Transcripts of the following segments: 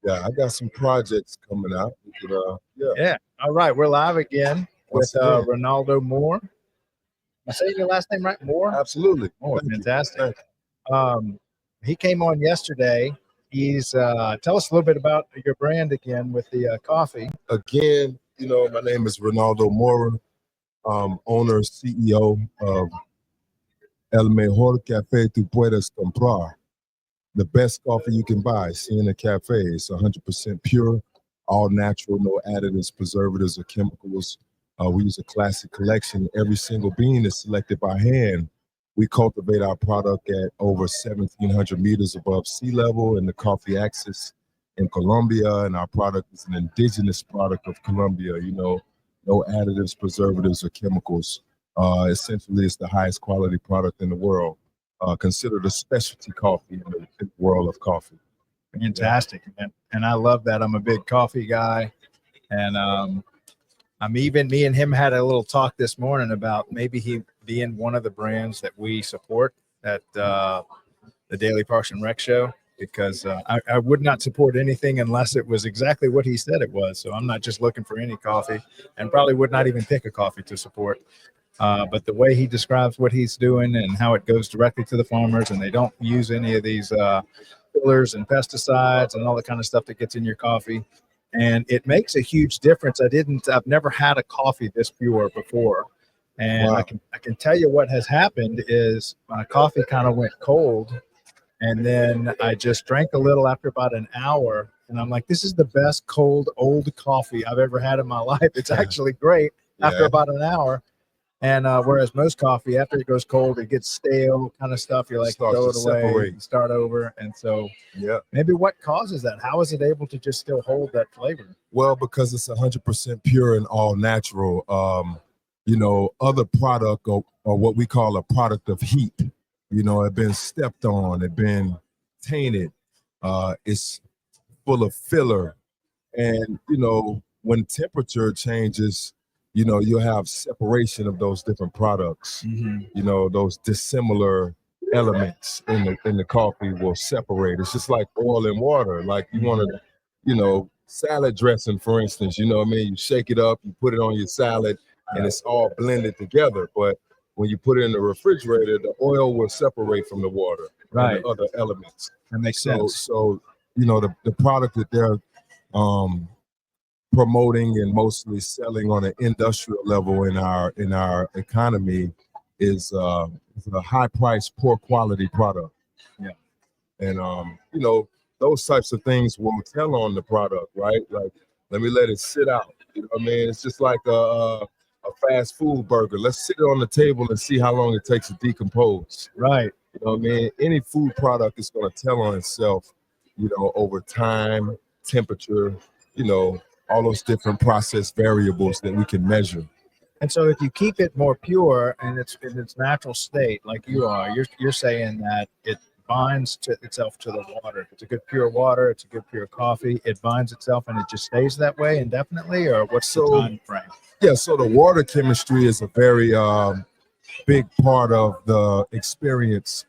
Yeah, I got some projects coming out. Yeah. All right, we're live again with Reynaldo Moorer. Am I saying your last name right? Moorer? Absolutely. Oh, fantastic. He came on yesterday. He's tell us a little bit about your brand again with the coffee. Again, my name is Reynaldo Moorer, owner, CEO of Mejor Café, Puedes, Comprar. The best coffee you can buy, see in a cafe. It's 100% pure, all natural, no additives, preservatives, or chemicals. We use a classic collection. Every single bean is selected by hand. We cultivate our product at over 1,700 meters above sea level in the coffee axis in Colombia, and our product is an indigenous product of Colombia. No additives, preservatives, or chemicals. Essentially, it's the highest quality product in the world. Considered a specialty coffee in the world of coffee. Fantastic. And I love that. I'm a big coffee guy. And me and him had a little talk this morning about maybe he being one of the brands that we support at the Daily Parks and Rec show, because I would not support anything unless it was exactly what he said it was. So I'm not just looking for any coffee, and probably would not even pick a coffee to support. But the way he describes what he's doing and how it goes directly to the farmers, and they don't use any of these fillers and pesticides and all the kind of stuff that gets in your coffee, and it makes a huge difference. I've never had a coffee this pure before, and wow. I can tell you what has happened is my coffee kind of went cold, and then I just drank a little after about an hour, and I'm like, this is the best cold old coffee I've ever had in my life. It's actually great after about an hour. And whereas most coffee, after it goes cold, it gets stale kind of stuff. You're like, throw it away, start over. And so maybe what causes that? How is it able to just still hold that flavor? Well, because it's 100% pure and all natural. Other product or what we call a product of heat, have been stepped on, it been tainted. It's full of filler. And, when temperature changes, you'll have separation of those different products. Those dissimilar elements in the coffee will separate. It's just like oil and water. Like you want to, salad dressing, for instance, you shake it up, you put it on your salad, and it's all blended together. But when you put it in the refrigerator, the oil will separate from the water and the other elements. That makes sense. So the product that they're promoting and mostly selling on an industrial level in our economy is a high price, poor quality product. And those types of things will tell on the product, right? Like, let me let it sit out. It's just like a fast food burger. Let's sit it on the table and see how long it takes to decompose. Right. Any food product is going to tell on itself, over time, temperature, all those different process variables that we can measure. And so if you keep it more pure and it's in its natural state, like you are, you're saying that it binds to itself to the water. If it's a good pure water, it's a good pure coffee, it binds itself and it just stays that way indefinitely, or what's the time frame? Yeah, so the water chemistry is a very big part of the experience.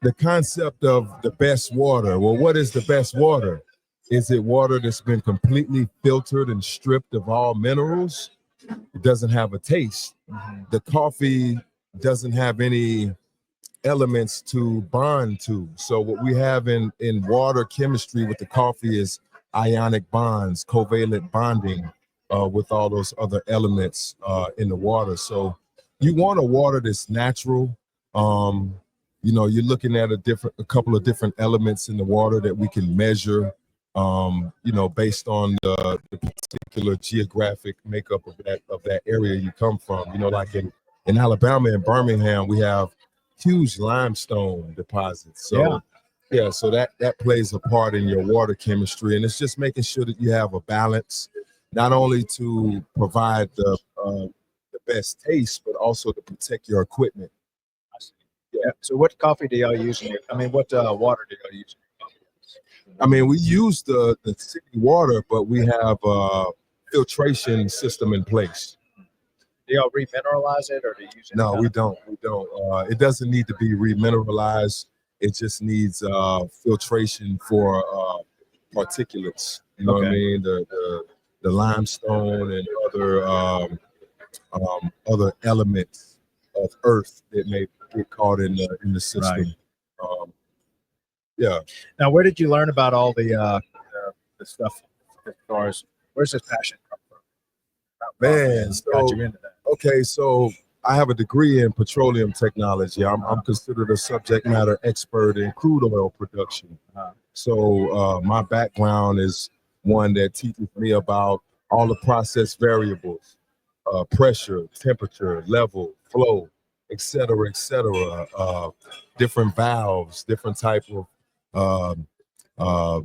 The concept of the best water. Well, what is the best water? Is it water that's been completely filtered and stripped of all minerals? It doesn't have a taste. The coffee doesn't have any elements to bond to. So what we have in water chemistry with the coffee is ionic bonds, covalent bonding with all those other elements in the water. So you want a water that's natural. You're looking at a couple of different elements in the water that we can measure. Based on the particular geographic makeup of that area you come from. Like in Alabama and Birmingham, we have huge limestone deposits. So so that plays a part in your water chemistry, and it's just making sure that you have a balance, not only to provide the best taste, but also to protect your equipment. Yeah. So what coffee do y'all use? What water do y'all use? We use the city water, but we have a filtration system in place. Do y'all remineralize it, or do you use it? No, we don't. It doesn't need to be remineralized. It just needs filtration for particulates. You know what I Okay. mean? The limestone and other elements of earth that may get caught in the system. Right. Yeah. Now, where did you learn about all the stuff as far as where's this passion come from? Man, Got so you into that. okay, so I have a degree in petroleum technology. I'm considered a subject matter expert in crude oil production. So my background is one that teaches me about all the process variables, pressure, temperature, level, flow, et cetera, different valves, different type of um, uh,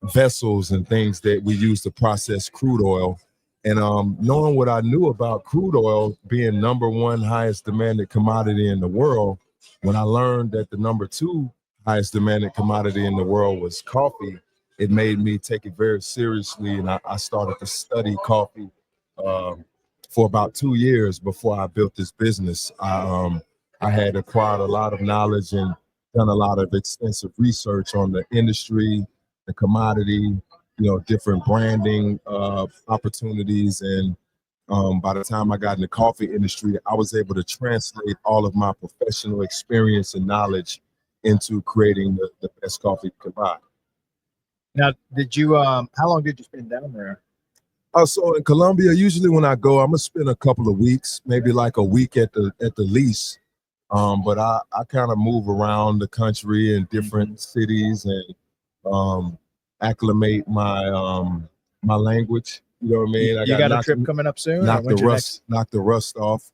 vessels and things that we use to process crude oil. And knowing what I knew about crude oil being #1 highest demanded commodity in the world, when I learned that the #2 highest demanded commodity in the world was coffee, it made me take it very seriously. And I started to study coffee for about 2 years before I built this business. I had acquired a lot of knowledge and done a lot of extensive research on the industry, the commodity, different branding opportunities. And by the time I got in the coffee industry, I was able to translate all of my professional experience and knowledge into creating the best coffee you can buy. Now, did you how long did you spend down there? So in Colombia, usually when I go, I'm gonna spend a couple of weeks, maybe like a week at the least. But I kind of move around the country in different cities and acclimate my language. You know what I mean? You got a trip coming up soon? Knock the rust off.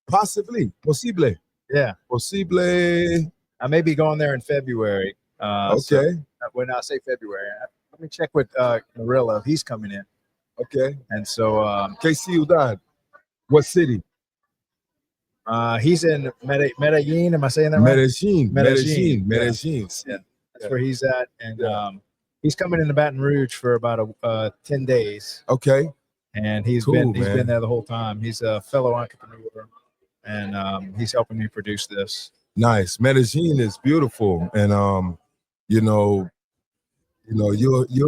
Possibly, posible. Yeah, posible. I may be going there in February. Okay. So when I say February, let me check with Murillo. He's coming in. Okay. And so ¿Qué ciudad? What city? He's in Medellin. Am I saying that right? Medellin. Yeah. That's where he's at. And he's coming into Baton Rouge for about 10 days. Okay. And he's been there the whole time. He's a fellow entrepreneur, and he's helping me produce this. Nice. Medellin is beautiful, and you'll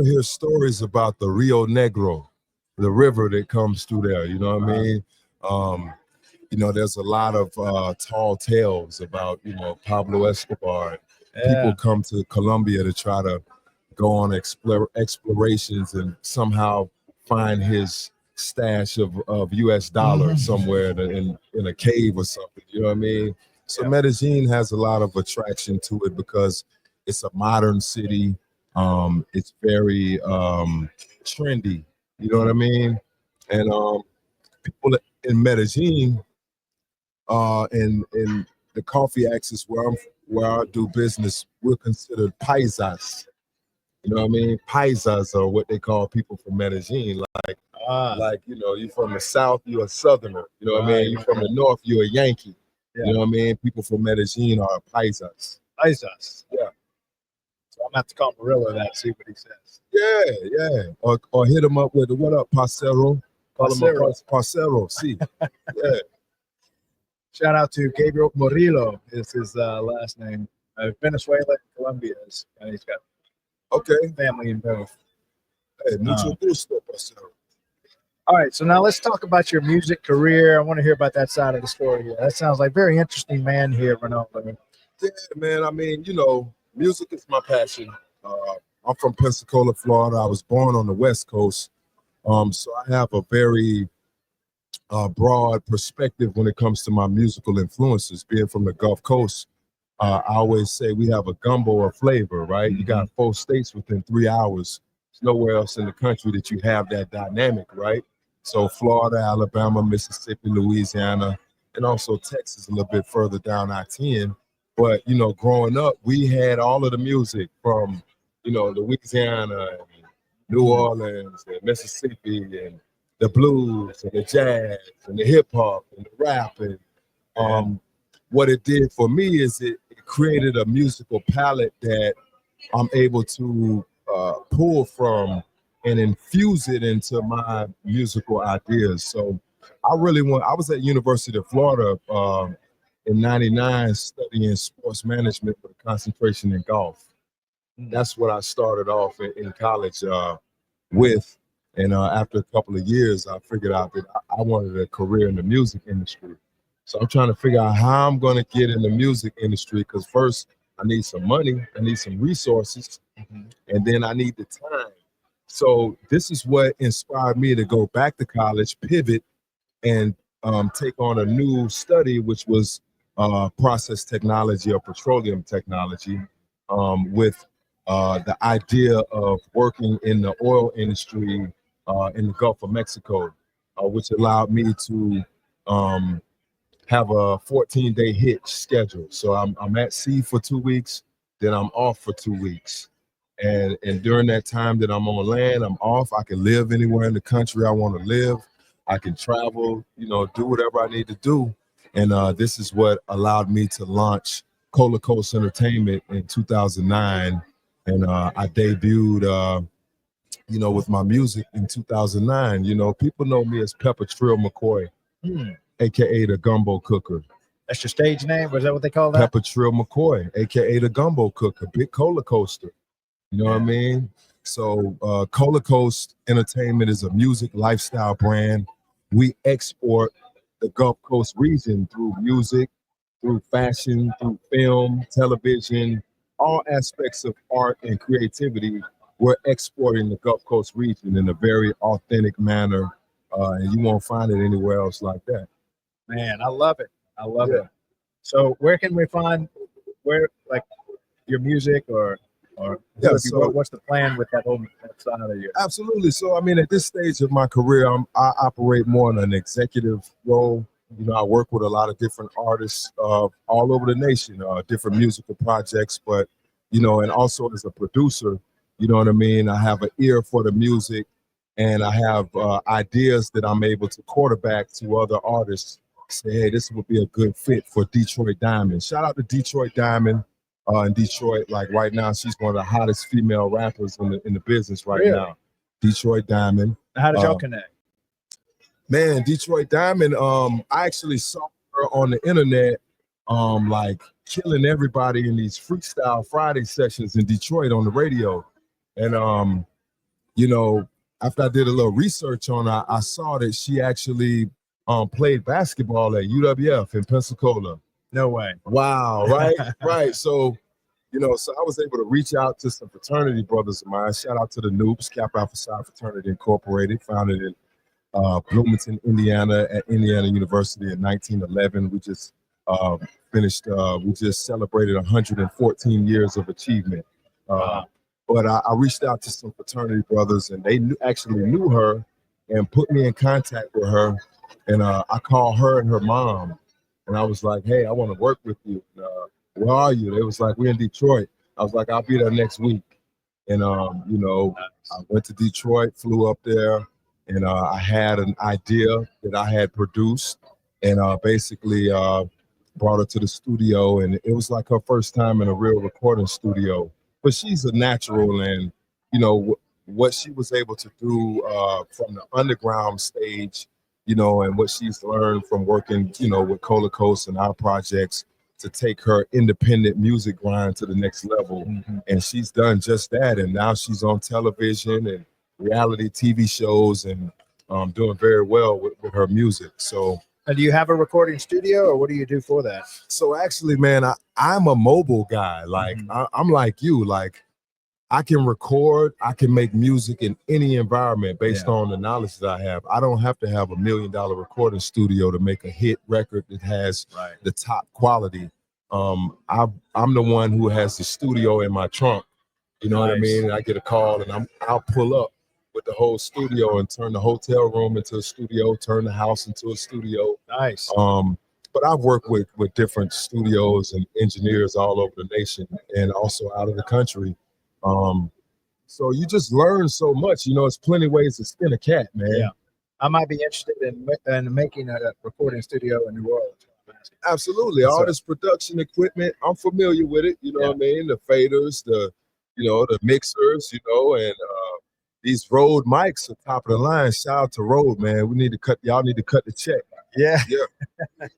hear stories about the Rio Negro, the river that comes through there. You know what I mean? There's a lot of tall tales about Pablo Escobar. People come to Colombia to try to go on explorations and somehow find his stash of U.S. dollars somewhere in a cave or something. You know what I mean? So Medellin has a lot of attraction to it because it's a modern city. It's very trendy. You know what I mean? And people in Medellin, in the coffee axis where I do business, we're considered paisas. You know what I mean? Paisas are what they call people from Medellin. Like you're from the South, you're a Southerner. You know what I mean? You're from the North, you're a Yankee. Yeah. You know what I mean? People from Medellin are paisas. Paisas. Yeah. So I'm gonna have to call Murillo that, see what he says. Yeah. Or hit him up with what up, parcero? Call him a parcero. See. Yeah. Shout out to Gabriel Murillo is his last name. Venezuela and Colombia, and he's got family in both. Hey, mucho gusto, parcero. All right, so now let's talk about your music career. I want to hear about that side of the story here. That sounds like very interesting man here, Reynaldo. Yeah, man. I mean, music is my passion. I'm from Pensacola, Florida. I was born on the West Coast, so I have a very broad perspective when it comes to my musical influences. Being from the Gulf Coast, I always say we have a gumbo of flavor, right? You got 4 states within 3 hours. There's nowhere else in the country that you have that dynamic, right? So Florida, Alabama, Mississippi, Louisiana, and also Texas a little bit further down I-10. But, growing up, we had all of the music from, Louisiana and New Orleans and Mississippi and the blues and the jazz and the hip hop and the rap. And what it did for me is it created a musical palette that I'm able to pull from and infuse it into my musical ideas. So I was at University of Florida in '99 studying sports management with a concentration in golf. That's what I started off in college with. And after a couple of years, I figured out that I wanted a career in the music industry. So I'm trying to figure out how I'm going to get in the music industry, because first I need some money, I need some resources, and then I need the time. So this is what inspired me to go back to college, pivot, and take on a new study, which was process technology or petroleum technology, with the idea of working in the oil industry in the Gulf of Mexico, which allowed me to have a 14-day hitch schedule. So I'm at sea for 2 weeks, then I'm off for 2 weeks. And during that time that I'm on land, I'm off. I can live anywhere in the country I want to live. I can travel, do whatever I need to do. And this is what allowed me to launch Cola Coast Entertainment in 2009. And I debuted, with my music in 2009. People know me as Pepper Trill McCoy, AKA the Gumbo Cooker. That's your stage name? Was that what they call that? Pepper Trill McCoy, AKA the Gumbo Cooker, Big Cola Coaster. You know what I mean? So Cola Coast Entertainment is a music lifestyle brand. We export the Gulf Coast region through music, through fashion, through film, television, all aspects of art and creativity. We're exporting the Gulf Coast region in a very authentic manner, and you won't find it anywhere else like that. Man, I love it. I love it. So where can we find your music or what's the plan with that side of you? Absolutely. So at this stage of my career, I operate more in an executive role. I work with a lot of different artists all over the nation, different musical projects, but and also as a producer, you know what I mean? I have an ear for the music, and I have ideas that I'm able to quarterback to other artists. Say, hey, this would be a good fit for Detroit Diamond. Shout out to Detroit Diamond. In Detroit, like right now, she's one of the hottest female rappers in the business right now. Detroit Diamond. How did y'all connect? Man, Detroit Diamond, I actually saw her on the internet, like killing everybody in these Freestyle Friday sessions in Detroit on the radio. And after I did a little research on her, I saw that she actually played basketball at UWF in Pensacola. No way. Wow, right? Right. So, so I was able to reach out to some fraternity brothers of mine. Shout out to the Noobs, Kappa Alpha Psi Fraternity Incorporated, founded in Bloomington, Indiana, at Indiana University in 1911. We just we just celebrated 114 years of achievement. But I reached out to some fraternity brothers, and they actually knew her and put me in contact with her. And I called her and her mom. And I was like, hey, I want to work with you. Where are you? They was like, we're in Detroit. I was like, I'll be there next week. And, I went to Detroit, flew up there, and I had an idea that I had produced, and basically brought her to the studio. And it was like her first time in a real recording studio. But she's a natural, and, what she was able to do from the underground stage, and what she's learned from working, with Cola Coast and our projects to take her independent music grind to the next level. And she's done just that. And now she's on television and reality TV shows and doing very well with her music. So. And do you have a recording studio, or what do you do for that? So actually, man, I'm a mobile guy. Like I'm like you, like I can record, I can make music in any environment based on the knowledge that I have. I don't have to have $1 million recording studio to make a hit record that has the top quality. I'm the one who has the studio in my trunk. You know what I mean? And I get a call, and I'll pull up with the whole studio and turn the hotel room into a studio, turn the house into a studio. Nice. But I've worked with different studios and engineers all over the nation and also out of the country. So you just learn so much. There's plenty of ways to skin a cat, man. Yeah, I might be interested in making a recording studio in New Orleans. Absolutely. All this production equipment, I'm familiar with it. You know what I mean? The faders, the mixers, and these Rode mics are top of the line. Shout out to Rode, man. Y'all need to cut the check. Yeah, Yeah.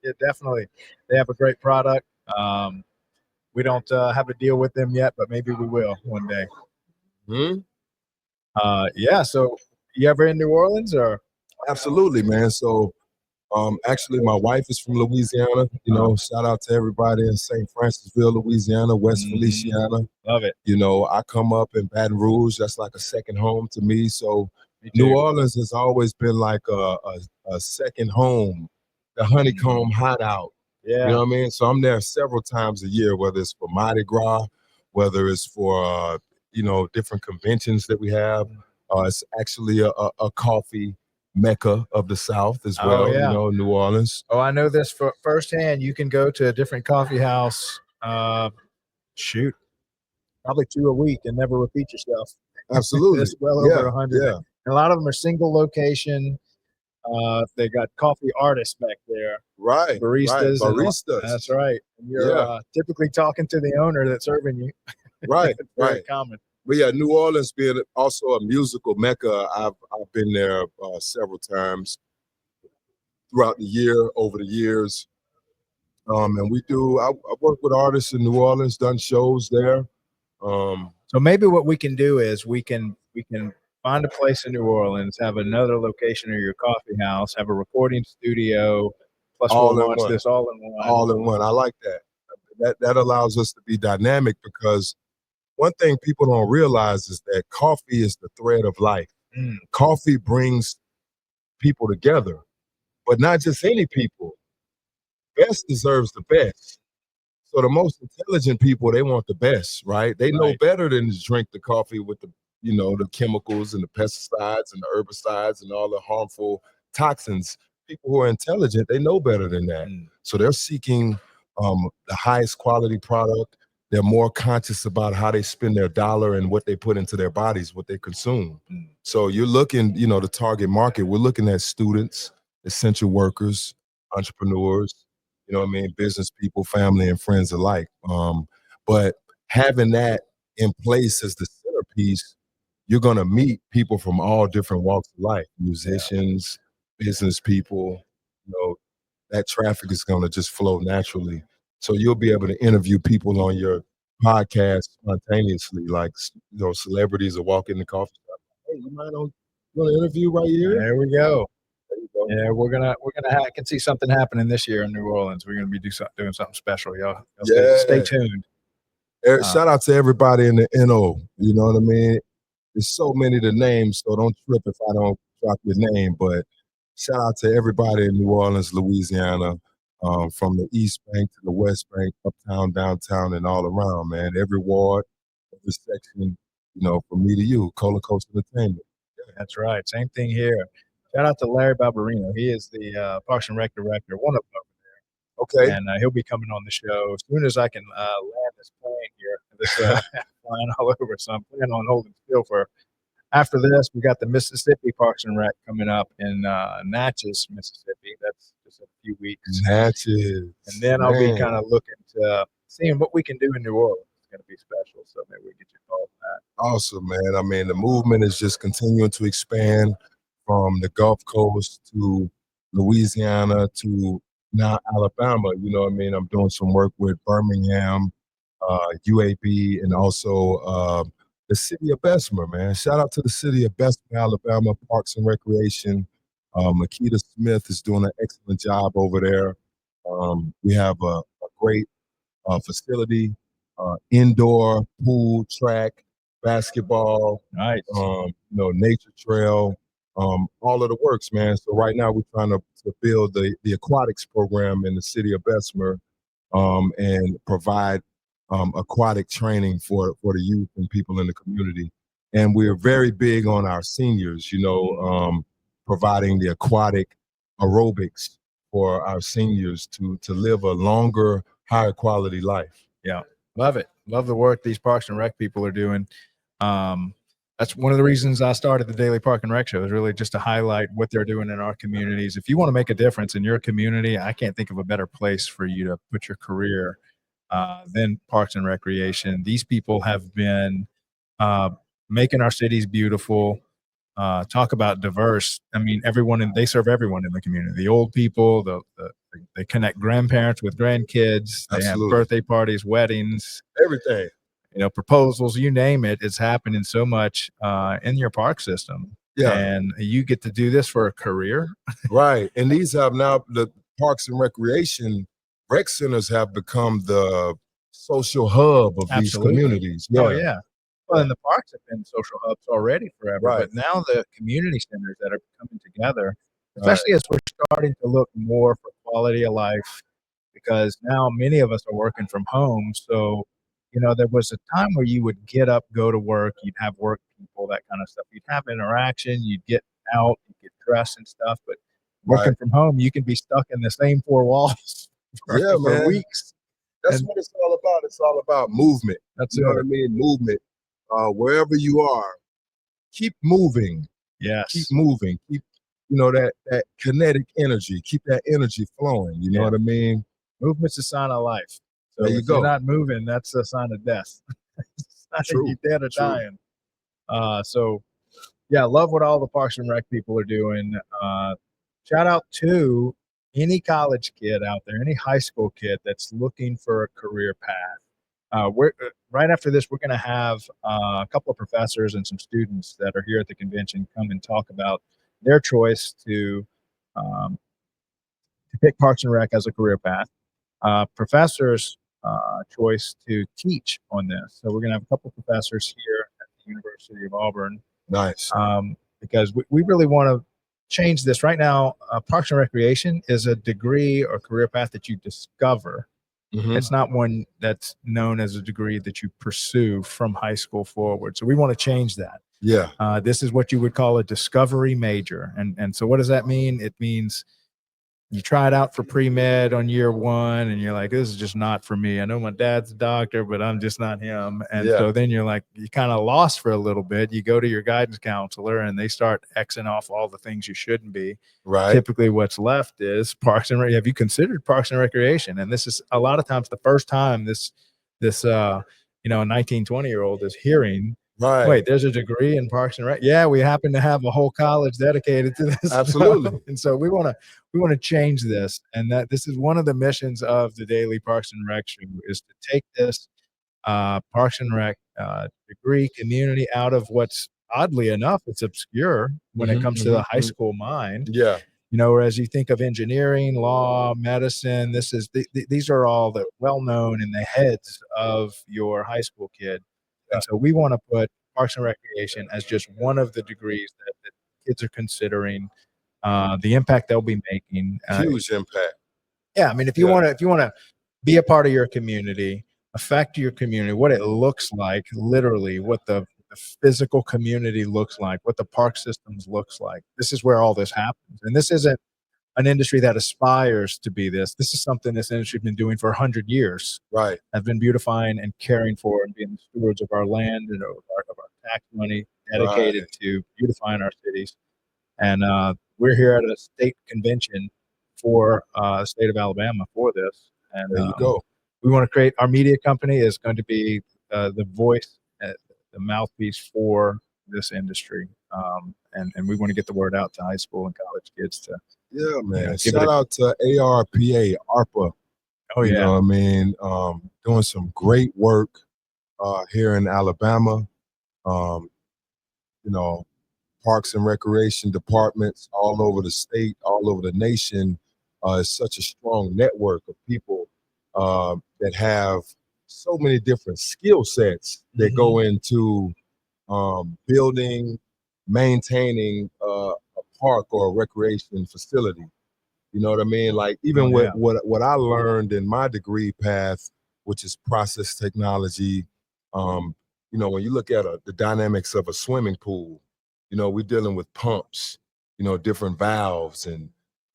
yeah, definitely. They have a great product. We don't have a deal with them yet, but maybe we will one day. Hmm. Yeah. So you ever in New Orleans or? Absolutely, man. So actually, my wife is from Louisiana. You know, shout out to everybody in St. Francisville, Louisiana, West Feliciana. Love it. You know, I come up in Baton Rouge. That's like a second home to me. So Me New too. Orleans has always been like a second home, the honeycomb hideout. You Yeah. know what I mean? So I'm there several times a year, whether it's for Mardi Gras, whether it's for different conventions that we have. It's actually a coffee mecca of the South as Oh well. You yeah. know, New Orleans. Oh, I know this for firsthand. You can go to a different coffee house. Shoot, probably 2 a week and never repeat yourself. Absolutely. There's well over Yeah. 100. Yeah. And a lot of them are single location. They got coffee artists back there, Right. Right. baristas, and Baristas. that's right. And you're Yeah. typically talking to the owner that's serving you. Right. It's very Right. common. But yeah, New Orleans being also a musical mecca, I've been there several times throughout the year, over the years. And I work with artists in New Orleans, done shows there. So maybe what we can do is we can find a place in New Orleans, have another location of your coffee house, have a recording studio, plus we'll All in launch one, this all in one. all in one. I like that. That allows us to be dynamic because one thing people don't realize is that coffee is the thread of life. Mm, Coffee brings people together, but not just any people. Best deserves the best. So the most intelligent people, they want the best, right? They know right. better than to drink the coffee with the chemicals and the pesticides and the herbicides and all the harmful toxins. People who are intelligent, they know better than that. Mm, So they're seeking the highest quality product. They're more conscious about how they spend their dollar and what they put into their bodies, what they consume. mm. So you're looking, the target market, we're looking at students, essential workers, entrepreneurs, you know what I mean, business people, family, and friends alike. But having that in place as the centerpiece, you're gonna meet people from all different walks of life, Yeah. musicians, business people, that traffic is gonna just flow naturally. So you'll be able to interview people on your podcast spontaneously, like celebrities will walk in the coffee shop. Hey, you mind on doing an interview right here? There we go. There you go. Yeah, I can see something happening this year in New Orleans. We're gonna be doing something special, y'all. Stay Yeah. tuned. Shout out to everybody in the NO. You know what I mean? There's so many to name, so don't trip if I don't drop your name. But shout out to everybody in New Orleans, Louisiana, from the East Bank to the West Bank, uptown, downtown, and all around, man. Every ward, every section, from me to you, Cola Coast Entertainment. That's right. Same thing here. Shout out to Larry Barbarino. He is the Parks and Rec director, one of them. Okay. And he'll be coming on the show as soon as I can land this plane here. This flying all over, so I'm planning on holding still for. After this, we got the Mississippi Parks and Rec coming up in Natchez, Mississippi. That's just a few weeks, Natchez. and then I'll be Man. kind of looking to seeing what we can do in New Orleans. It's going to be special, so maybe we get you involved in that. Awesome, man. I mean, the movement is just continuing to expand from the Gulf Coast to Louisiana to now Alabama. You know what I mean? I'm doing some work with Birmingham, UAB, and also the city of Bessemer, man. Shout out to the city of Bessemer, Alabama, Parks and Recreation. Makita Smith is doing an excellent job over there. We have a great facility, indoor pool, track, basketball, Nice. nature trail, all of the works, man. So right now we're trying to build the aquatics program in the city of Bessemer, and provide aquatic training for the youth and people in the community. And we're very big on our seniors, providing the aquatic aerobics for our seniors to live a longer, higher quality life. Yeah, love it. Love the work these Parks and Rec people are doing. That's one of the reasons I started the Daily Park and Rec Show, is really just to highlight what they're doing in our communities. If you want to make a difference in your community, I can't think of a better place for you to put your career than Parks and Recreation. These people have been making our cities beautiful, talk about diverse. I mean, they serve everyone in the community. The old people, they connect grandparents with grandkids. They have Absolutely. birthday parties, weddings, Everything. proposals, you name it. It's happening so much in your park system. Yeah. And you get to do this for a career. Right. And these have now, the parks and recreation rec centers have become the social hub of these Absolutely. communities. Oh, Yeah. yeah. Well, and the parks have been social hubs already forever, Right. but now the community centers that are coming together, Right. especially as we're starting to look more for quality of life, because now many of us are working from home. So, there was a time where you would get up, go to work, you'd have work people, that kind of stuff. You'd have interaction, you'd get out, you'd get dressed and stuff. But working Right. from home, you can be stuck in the same four walls Yeah, for man. weeks. That's And what it's all about. It's all about movement. that's You know it. what I mean? Movement. Wherever you are, keep moving. Yes. Keep moving. Keep, that kinetic energy. Keep that energy flowing. You know Yeah. what I mean? Movement's a sign of life. So There you if you're go. not moving, that's a sign of death. It's a sign True. you're dead or True. dying. So yeah, love what all the Parks and Rec people are doing. Shout out to any college kid out there, any high school kid that's looking for a career path. We're right after this, we're going to have a couple of professors and some students that are here at the convention come and talk about their choice to pick Parks and Rec as a career path. Professors' choice to teach on this. So we're going to have a couple of professors here at the University of Auburn. Nice. Because we really want to change this. Right now, Parks and Recreation is a degree or career path that you discover. Mhm. It's not one that's known as a degree that you pursue from high school forward. So we want to change that. Yeah. This is what you would call a discovery major. And so what does that mean? It means you try it out for pre-med on year one and you're like, this is just not for me. I know my dad's a doctor, but I'm just not him. And Yeah. so then you're like, you kind of lost for a little bit. You go to your guidance counselor and they start Xing off all the things you shouldn't be. Right. Typically what's left is Parks and Rec. Have you considered Parks and Recreation? And this is a lot of times the first time this 19, 20-year-old is hearing, Right. wait, there's a degree in Parks and Rec. Yeah, we happen to have a whole college dedicated to this. Absolutely. And so we want to change this, and that this is one of the missions of the Daily Parks and Rec show is to take this Parks and Rec degree community out of what's oddly enough it's obscure when it comes to the high school mind. Yeah. Whereas you think of engineering, law, medicine, these are all the well-known in the heads of your high school kid. And so we want to put Parks and Recreation as just one of the degrees that kids are considering, the impact they'll be making. Huge impact. Yeah, I mean, if you want to be a part of your community, affect your community, what it looks like, literally, what the physical community looks like, what the park systems looks like. This is where all this happens, and this isn't an industry that aspires to be this. This is something this industry has been doing for 100 years. Right. Have been beautifying and caring for and being the stewards of our land and of our tax money dedicated to beautifying our cities. And we're here at a state convention for the state of Alabama for this. And There you go. we want to create our media company is going to be the voice, the mouthpiece for this industry. And we want to get the word out to high school and college kids to. Yeah, man. give it Shout out to ARPA, ARPA. Oh, You yeah. know what I mean? Doing some great work here in Alabama. Parks and recreation departments all over the state, all over the nation. Is such a strong network of people that have so many different skill sets that go into building, maintaining a park or a recreation facility. You know what I mean? Like even what I learned in my degree path, which is process technology. When you look at the dynamics of a swimming pool, we're dealing with pumps, different valves and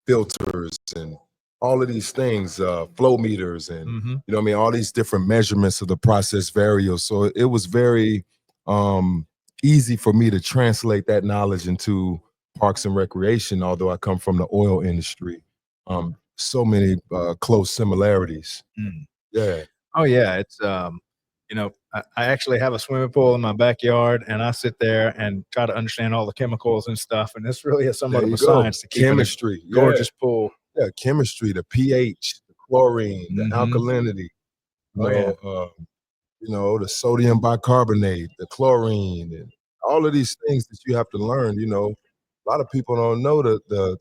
filters and all of these things, flow meters and all these different measurements of the process variables. So it was very easy for me to translate that knowledge into parks and recreation, although I come from the oil industry. So many close similarities. Mm. Yeah. Oh yeah, it's I actually have a swimming pool in my backyard, and I sit there and try to understand all the chemicals and stuff. And it's really somewhat There of you a go. science to keep a Chemistry. gorgeous pool. Yeah, chemistry, the pH, the chlorine, the alkalinity, the sodium bicarbonate, the chlorine, and all of these things that you have to learn. A lot of people don't know the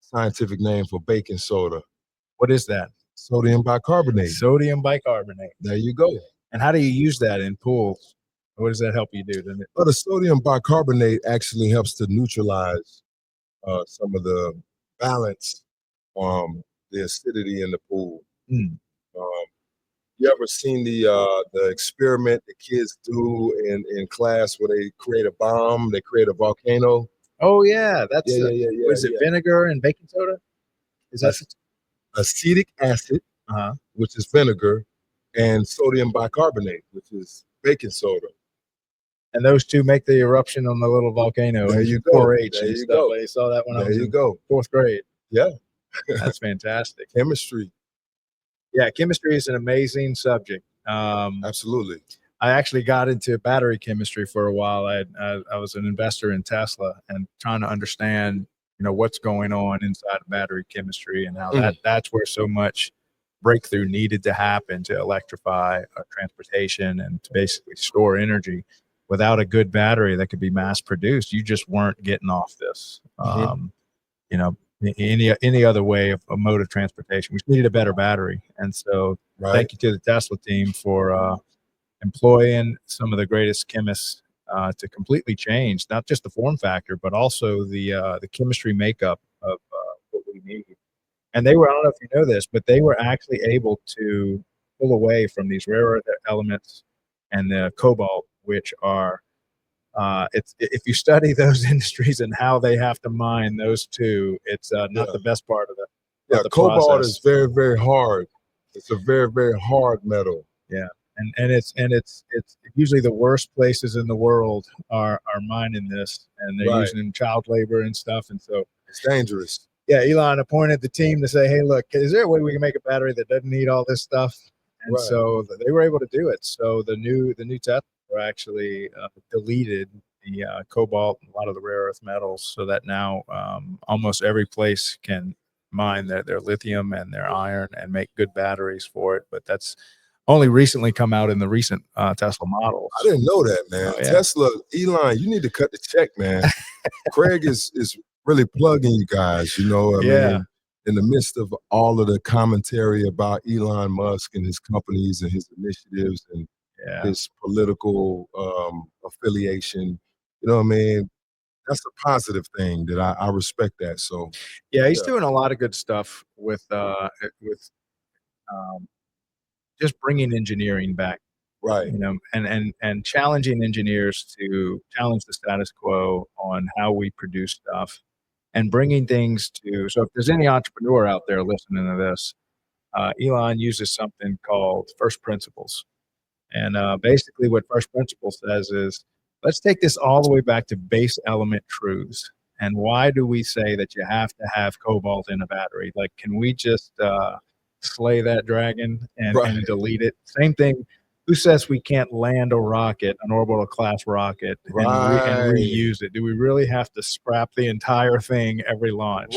scientific name for baking soda. What is that? Sodium bicarbonate. Sodium bicarbonate. There you go. And how do you use that in pools? What does that help you do? Well, the sodium bicarbonate actually helps to neutralize some of the balance, the acidity in the pool. Um, you ever seen the experiment the kids do in class where they create a bomb, they create a volcano? Oh yeah, that's yeah. what is it? Vinegar and baking soda? Is that acetic acid, which is vinegar, and sodium bicarbonate, which is baking soda. And those two make the eruption on the little volcano. There you go. 4-H and stuff. I saw that when I was in 4th grade. Yeah. That's fantastic. Chemistry. Yeah, chemistry is an amazing subject. Absolutely. I actually got into battery chemistry for a while. I was an investor in Tesla and trying to understand, what's going on inside of battery chemistry and how that's where so much breakthrough needed to happen to electrify transportation and to basically store energy. Without a good battery that could be mass produced, you just weren't getting off this. Any other way of a mode of transportation. We needed a better battery. And so thank you to the Tesla team for employing some of the greatest chemists to completely change not just the form factor, but also the chemistry makeup of what we need. And they were, I don't know if you know this, but they were actually able to pull away from these rare earth elements and the cobalt, which are if you study those industries and how they have to mine those two, it's not the best part of the cobalt process. is very, very hard. It's a very, very hard metal. Yeah. And it's usually the worst places in the world are mining this, and they're using child labor and stuff. And so it's dangerous. Yeah. Elon appointed the team to say, hey, look, is there a way we can make a battery that doesn't need all this stuff? And so they were able to do it. So the new Tesla actually deleted the cobalt and a lot of the rare earth metals, so that now almost every place can mine their lithium and their iron and make good batteries for it. But that's only recently come out in the recent Tesla models. I didn't know that, man. Tesla, Elon, you need to cut the check, man. Craig is really plugging you guys, I mean, in the midst of all of the commentary about Elon Musk and his companies and his initiatives and his political affiliation, what I mean? That's a positive thing that I respect that. So he's doing a lot of good stuff with just bringing engineering back, and challenging engineers to challenge the status quo on how we produce stuff and bringing things to. So if there's any entrepreneur out there listening to this, Elon uses something called first principles. And basically what first principles says is, let's take this all the way back to base element truths. And why do we say that you have to have cobalt in a battery? Like, can we just slay that dragon and delete it? Same thing. Who says we can't land a rocket, an orbital class rocket, and reuse it? Do we really have to scrap the entire thing every launch?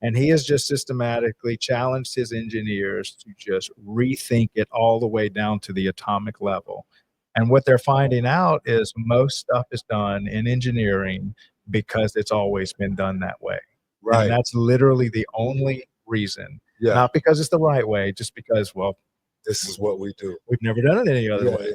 And he has just systematically challenged his engineers to just rethink it all the way down to the atomic level. And what they're finding out is most stuff is done in engineering because it's always been done that way. And that's literally the only reason. Not because it's the right way, just because, this is what we do. We've never done it any other way.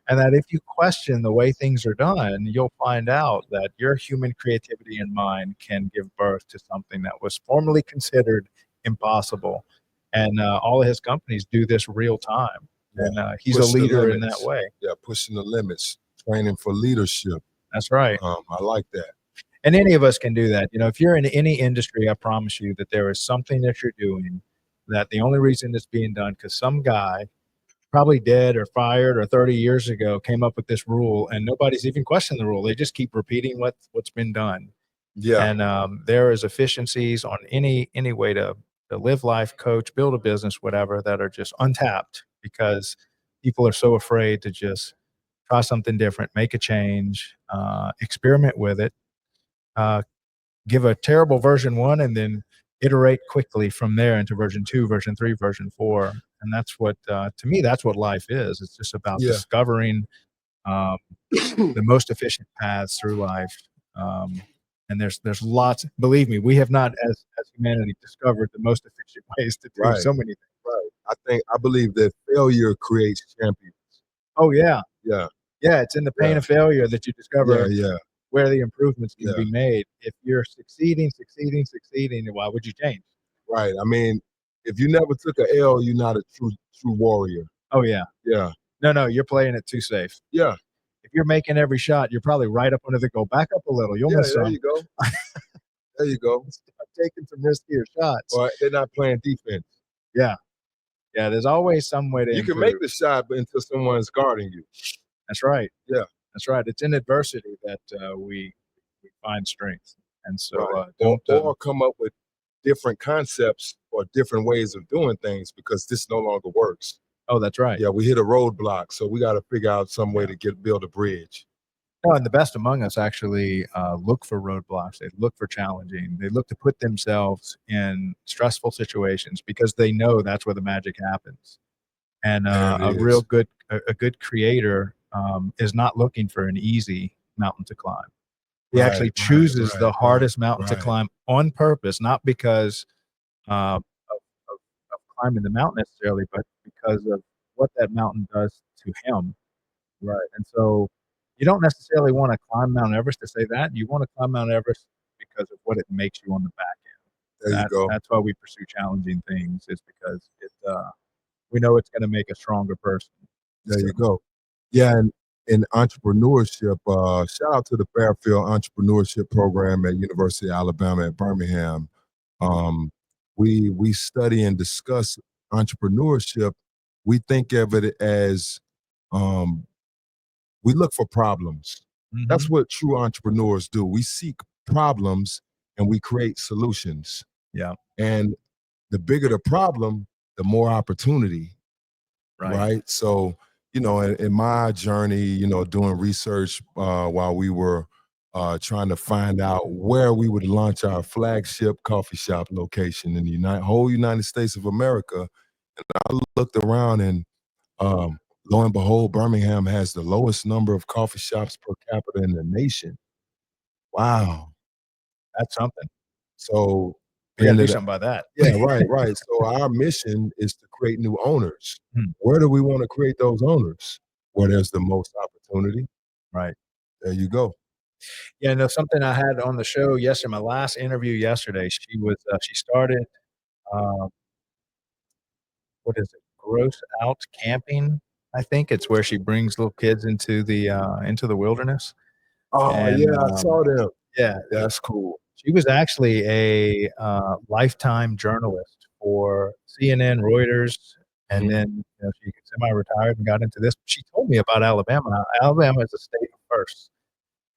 And that if you question the way things are done, you'll find out that your human creativity and mind can give birth to something that was formerly considered impossible. And all of his companies do this real time. And he's a leader in that way. Pushing the limits, training for leadership. That's right. I like that. And any of us can do that. If you're in any industry, I promise you that there is something that you're doing that the only reason it's being done because some guy probably dead or fired or 30 years ago came up with this rule, and nobody's even questioned the rule. They just keep repeating what's been done. And there is efficiencies on any way to live life, coach, build a business, whatever, that are just untapped because people are so afraid to just try something different, make a change, experiment with it, give a terrible version 1, and then iterate quickly from there into version 2, version 3, version 4. And that's what, to me, that's what life is. It's just about discovering um, the most efficient paths through life. And there's lots. Believe me, we have not, as humanity, discovered the most efficient ways to do so many things. Right. I believe that failure creates champions. Oh yeah, Yeah. yeah. It's in the pain of failure that you discover Yeah. where the improvements can be made. If you're succeeding, why would you change? Right. I mean, if you never took an L, you're not a true warrior. Oh yeah. Yeah. No, you're playing it too safe. Yeah. If you're making every shot, you're probably right up under the goal. Back up a little. You'll miss some. There you go. There you go. Start taking some riskier shots. Or they're not playing defense. Yeah. Yeah, there's always some way to You improve. can make the shot until someone's guarding you. That's right. Yeah. That's right. It's in adversity that we find strength. And so or come up with different concepts or different ways of doing things because this no longer works. Oh, that's right. Yeah, we hit a roadblock, so we got to figure out some way to build a bridge. No, and the best among us actually look for roadblocks. They look for challenging. They look to put themselves in stressful situations because they know that's where the magic happens. And a good creator is not looking for an easy mountain to climb. He actually chooses the hardest mountain to climb on purpose, not because of climbing the mountain necessarily, but because of what that mountain does to him. Right. And so you don't necessarily want to climb Mount Everest to say that. You want to climb Mount Everest because of what it makes you on the back end. There you go. That's why we pursue challenging things, is because we know it's going to make a stronger person. There you go. Yeah, and in entrepreneurship, shout out to the Fairfield Entrepreneurship Program at University of Alabama at Birmingham. We study and discuss entrepreneurship. We think of it as we look for problems. Mm-hmm. That's what true entrepreneurs do. We seek problems and we create solutions. Yeah. And the bigger the problem, the more opportunity. Right. So, in my journey, doing research while we were trying to find out where we would launch our flagship coffee shop location in the whole United States of America. And I looked around and lo and behold, Birmingham has the lowest number of coffee shops per capita in the nation. Wow. That's something. So we gotta do something about that. Yeah, right. So our mission is to create new owners. Where do we want to create those owners? Where there's the most opportunity. Right. There you go. Yeah, no, something I had on the show yesterday, my last interview yesterday, she started, what is it? Gross Out Camping. I think it's where she brings little kids into the wilderness. Oh, and, I saw them. Yeah. That's cool. She was actually a lifetime journalist for CNN, Reuters, and then she semi-retired and got into this. She told me about Alabama. Alabama is a state of firsts.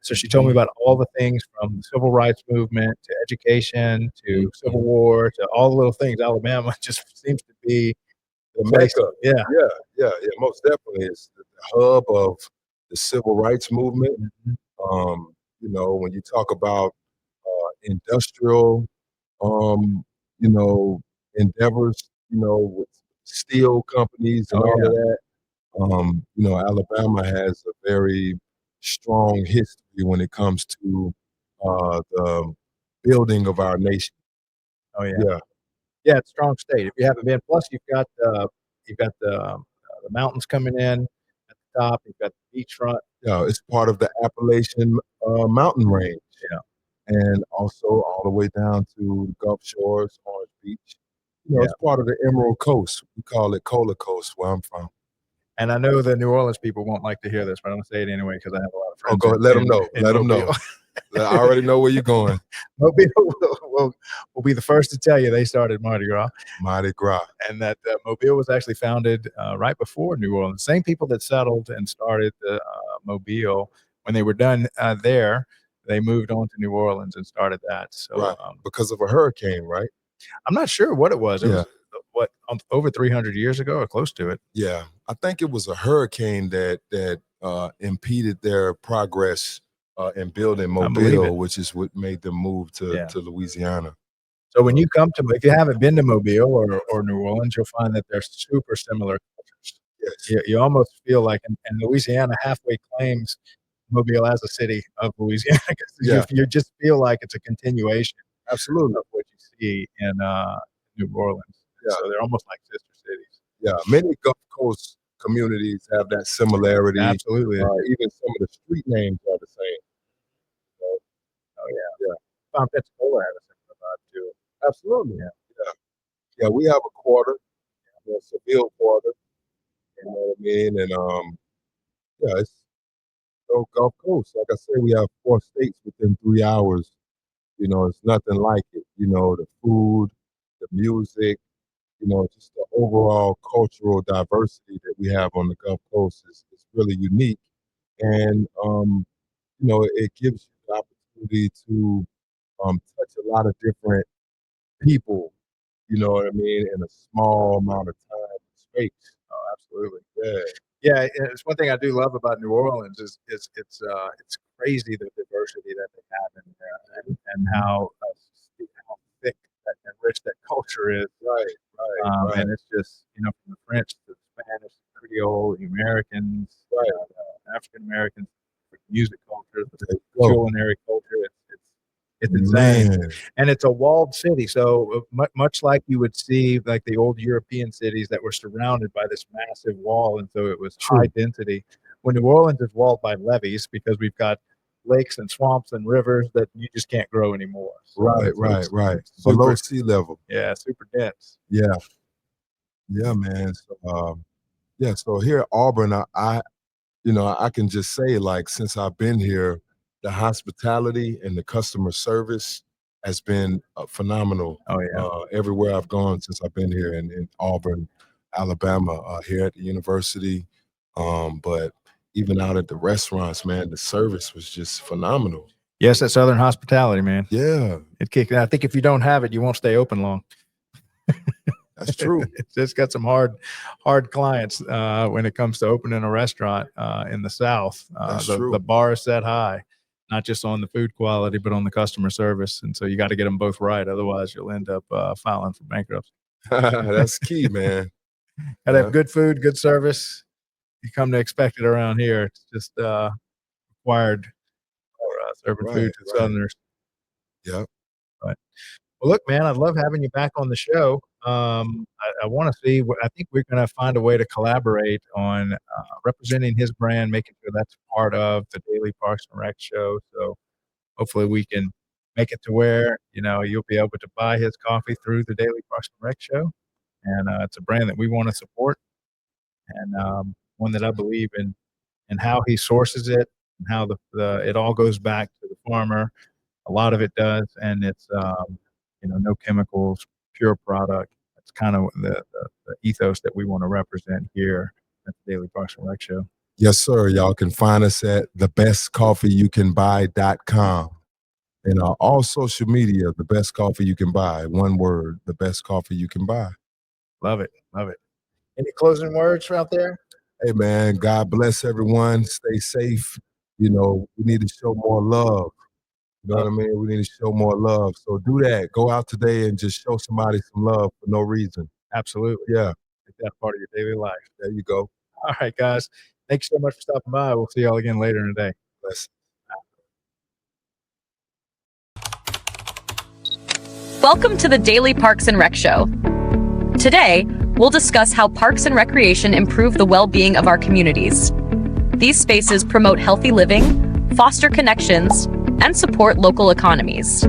So she told me about all the things from the civil rights movement to education to Civil War to all the little things. Alabama just seems to be the mecca. Yeah. Most definitely, it's the hub of the civil rights movement. When you talk about industrial, endeavors, with steel companies and all of that. Alabama has a very strong history when it comes to the building of our nation. Oh yeah. Yeah, it's a strong state. If you haven't been, plus you've got the mountains coming in at the top. You've got the beachfront. Yeah, it's part of the Appalachian mountain range. Yeah, and also all the way down to the Gulf Shores, Orange Beach. It's part of the Emerald Coast. We call it Cola Coast, where I'm from. And I know the New Orleans people won't like to hear this, but I'm gonna say it anyway because I have a lot of friends. Oh, go ahead. Let them know. Let them know. I already know where you're going. Mobile will be the first to tell you they started Mardi Gras. Mardi Gras. And that Mobile was actually founded right before New Orleans. Same people that settled and started Mobile. When they were done there, they moved on to New Orleans and started that. So, because of a hurricane, right? I'm not sure what it was. over 300 years ago or close to it. Yeah, I think it was a hurricane that impeded their progress in building Mobile, which is what made them move to Louisiana. So when you come to, if you haven't been to Mobile or New Orleans, you'll find that they're super similar cultures. Yes. You almost feel like, and Louisiana halfway claims Mobile as a city of Louisiana. You just feel like it's a continuation, absolutely, of what you see in New Orleans. Yeah. So they're almost like sister cities. Yeah, many Gulf Coast communities have that similarity. Absolutely. Even some of the street names are the same. Oh yeah. Pensacola has a similar vibe too. Absolutely. Yeah. We have a quarter, Seville quarter. You know what I mean? And it's Gulf Coast. Like I said, we have 4 states within 3 hours. It's nothing like it. The food, the music, just the overall cultural diversity that we have on the Gulf Coast is really unique. And, it gives you the opportunity to touch a lot of different people, you know what I mean, in a small amount of time and space. Oh, absolutely. Yeah. Yeah, it's one thing I do love about New Orleans is it's crazy the diversity that they have in there, and how thick and rich that culture is. Right. And it's just from the French to the Spanish, the Creole, the Americans, African Americans, the music culture, the culinary culture. It's insane. Man. And it's a walled city, so much like you would see like the old European cities that were surrounded by this massive wall, and so it was high density. When New Orleans is walled by levees because we've got lakes and swamps and rivers that you just can't grow anymore. So right. Below sea level. Yeah, super dense. Yeah, man. So so here at Auburn, I can just say, like, since I've been here, the hospitality and the customer service has been phenomenal. Oh yeah. Everywhere I've gone since I've been here in Auburn, Alabama, here at the university, but even out at the restaurants, man, the service was just phenomenal. Yes, that Southern hospitality, man. Yeah, it kicked. I think if you don't have it, you won't stay open long. That's true. It's just got some hard clients when it comes to opening a restaurant in the South. The bar is set high, not just on the food quality, but on the customer service. And so you got to get them both right. Otherwise, you'll end up filing for bankruptcy. That's key, man. Got to have good food, good service. You come to expect it around here. It's just required for serving food to Southerners. Yeah. Right. Well, look, man, I love having you back on the show. I want to see. I think we're going to find a way to collaborate on representing his brand, making sure that's part of the Daily Parks and Rec show. So hopefully we can make it to where you'll be able to buy his coffee through the Daily Parks and Rec show, and it's a brand that we want to support, and one that I believe in, and how he sources it, and how it all goes back to the farmer. A lot of it does, and it's no chemicals, pure product. It's kind of the ethos that we want to represent here at the Daily Parks and Rec show. Yes, sir. Y'all can find us at thebestcoffeeyoucanbuy.com. And all social media, the best coffee you can buy. One word, the best coffee you can buy. Love it. Any closing words out there? Hey, man, God bless everyone. Stay safe. We need to show more love. You know what I mean? We need to show more love. So do that. Go out today and just show somebody some love for no reason. Absolutely. Yeah. Make that part of your daily life. There you go. All right, guys. Thanks so much for stopping by. We'll see y'all again later in the day. Bless. Welcome to the Daily Parks and Rec Show. Today, we'll discuss how parks and recreation improve the well-being of our communities. These spaces promote healthy living, foster connections, and support local economies.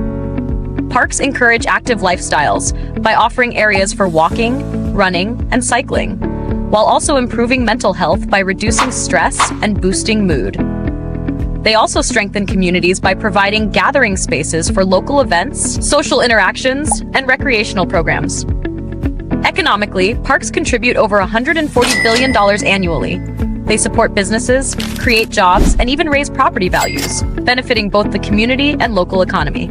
Parks encourage active lifestyles by offering areas for walking, running, and cycling, while also improving mental health by reducing stress and boosting mood. They also strengthen communities by providing gathering spaces for local events, social interactions, and recreational programs. Economically, parks contribute over $140 billion annually. They support businesses, create jobs, and even raise property values, benefiting both the community and local economy.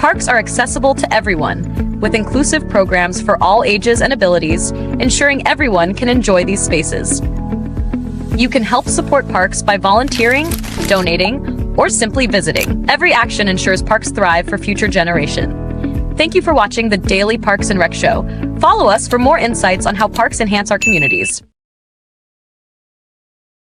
Parks are accessible to everyone, with inclusive programs for all ages and abilities, ensuring everyone can enjoy these spaces. You can help support parks by volunteering, donating, or simply visiting. Every action ensures parks thrive for future generations. Thank you for watching the Daily Parks and Rec Show. Follow us for more insights on how parks enhance our communities.